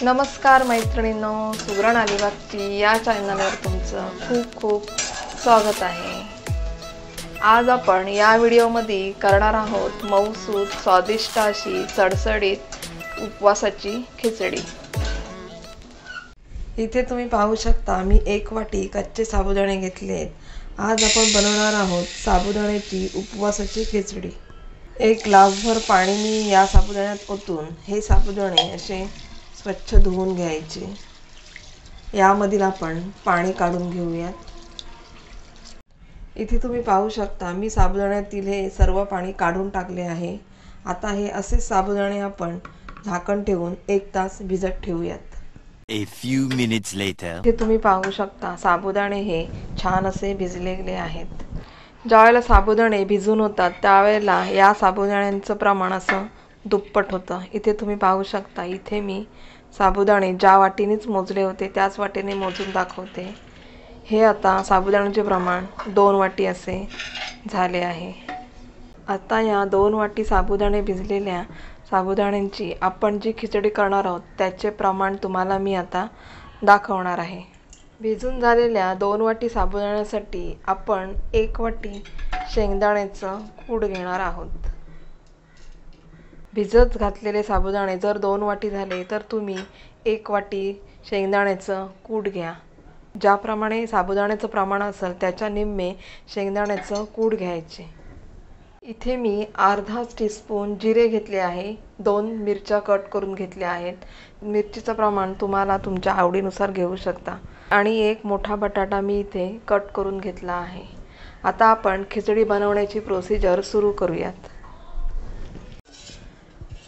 नमस्कार मैत्रिणींनो, सुगरण अलिबागची या चॅनलवर तुमचं खूप खूप स्वागत आहे। आज आपण या व्हिडिओमध्ये करणार आहोत मऊसूत स्वादिष्ट अशी सडसडीत उपवासाची खिचडी। इथे तुम्ही पाहू शकता मी 1 वाटी कच्चे साबुदाणे घेतलेत। आज आपण बनवणार आहोत साबुदाण्याची उपवासाची खिचडी। 1 ग्लासभर पाणी मी या साबुदाण्यात ओतून हे साबुदाणे असे स्वच्छ धुवून घ्यायचे। यामधील आपण पाणी काढून घेऊयात। इथे तुम्ही पाहू शकता मी साबुदाण्यातील हे सर्व पाणी काढून टाकले आहे। आता हे असे साबुदाणे आपण झाकण ठेवून 1 तास भिजत ठेवूयात। A few minutes later. इथे तुम्ही पाहू शकता साबुदाणे हे छान असे भिजलेले आहेत। ज्यावेळेला साबुदाणे भिजून होतात त्यावेळेला या साबुदाण्यांचं प्रमाण असं दुप्पट होतं। इथे तुम्ही पाहू शकता इथे मी साबुदाणे ज्या वाटीनेच मोजले होते त्याच वाटीने मोजून दाखवते। हे आता साबुदाण्याचे प्रमाण 2 वाटी असे झाले आहे। आता या 2 वाटी साबुदाणे भिजलेल्या साबुदाण्यांची आपण जी खिचडी करणार आहोत त्याचे प्रमाण तुम्हाला मी आता दाखवणार आहे। भिजून झालेल्या 2 वाटी साबुदाण्यासाठी आपण 1 वाटी शेंगदाण्याचं कूट घेणार आहोत। भिजत घातलेले साबुदाणे जर 2 वाटी झाले तर तुम्ही 1 वाटी शेंगदाण्याचं कूट घ्या। ज्याप्रमाणे साबुदाण्याचं प्रमाण असेल त्याच्या निम्मे शेंगदाण्याचं कूट घ्यायचे। इथे मी अर्धा टीस्पून जिरे घेतले आहे। 2 मिरच्या कट करून घेतल्या आहेत। मिरचीचं प्रमाण तुम्हाला तुमच्या आवडीनुसार घेऊ शकता। आणि 1 मोठा बटाटा मी इथे कट करून घेतला आहे। आता आपण खिचडी बनवण्याची प्रोसिजर सुरू करूयात।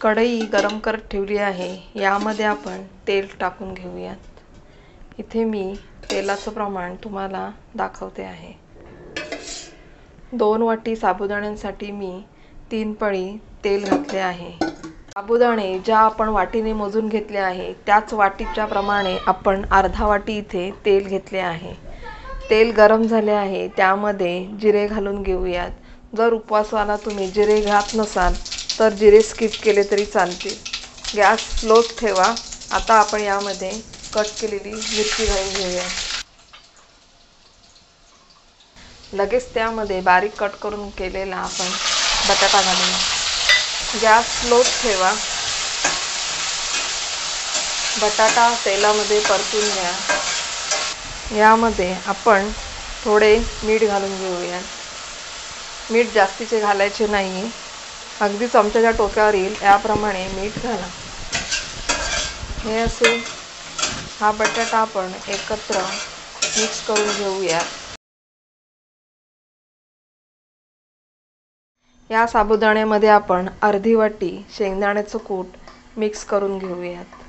कढई गरम करत ठेवली आहे। यामध्ये आपण तेल टाकून घेऊयात। इथे मी तेलाचं प्रमाण तुम्हाला दाखवते आहे। 2 वाटी साबुदाण्यांसाठी मी 3 पळी तेल घातले आहे। साबुदाणे ज्या आपण वाटीने मोजून घेतले आहे त्याच वाटीच्या प्रमाणे आपण अर्धा वाटी इथे तेल घेतले आहे। तेल गरम झाले आहे त्यामध्ये जिरे घालून घेऊयात। जर उपवासाला तुम्ही जिरे घात नसाल तर जिरे स्किप केले तरी चालतील। गॅस स्लो ठेवा। आता आपण यामध्ये कट केलेली मिरची घालून घेऊया। लगेच त्यामध्ये बारीक कट करून केलेला आपण बटाटा घालूया। गॅस स्लो ठेवा। बटाटा तेलामध्ये परतून घ्या। यामध्ये आपण थोडे मीठ घालून घेऊया। मीठ जास्तीचे घालायचे नाही, अगदी चमच्याच्या टोकावर येईल याप्रमाणे मीठ घाला। हे असे हा बटाटा आपण एकत्र मिक्स करून घेऊया। या साबुदाण्यामध्ये आपण अर्धी वाटी शेंगदाण्याचं कूट मिक्स करून घेऊयात।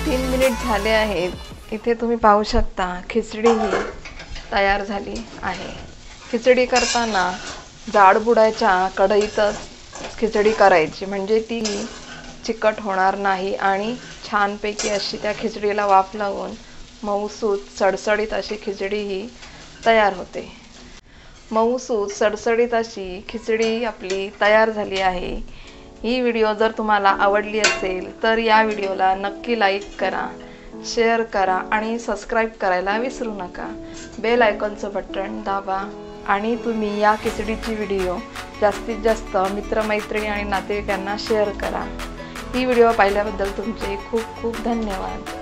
तीन मिनिट झाले आहेत। इथे तुम्ही पाहू शकता खिचडी ही तयार झाली आहे। खिचडी करताना जाडबुडाच्या कढईतच खिचडी करायची म्हणजे ती चिकट होणार नाही आणि छानपैकी अशी त्या खिचडीला वाफ लावून मऊसूत सडसडीत अशी खिचडी ही तयार होते। मऊसूत सडसडीत अशी खिचडी आपली तयार झाली आहे। ही व्हिडिओ जर तुम्हाला आवडली असेल तर या व्हिडिओला नक्की लाईक करा, शेअर करा आणि सबस्क्राईब करायला विसरू नका। बेल आयकॉनचं बटन दाबा आणि तुम्ही या खिचडीची व्हिडिओ जास्तीत जास्त मित्रमैत्रिणी आणि नातेवाईकांना शेअर करा। ही व्हिडिओ पाहिल्याबद्दल तुमचे खूप खूप धन्यवाद।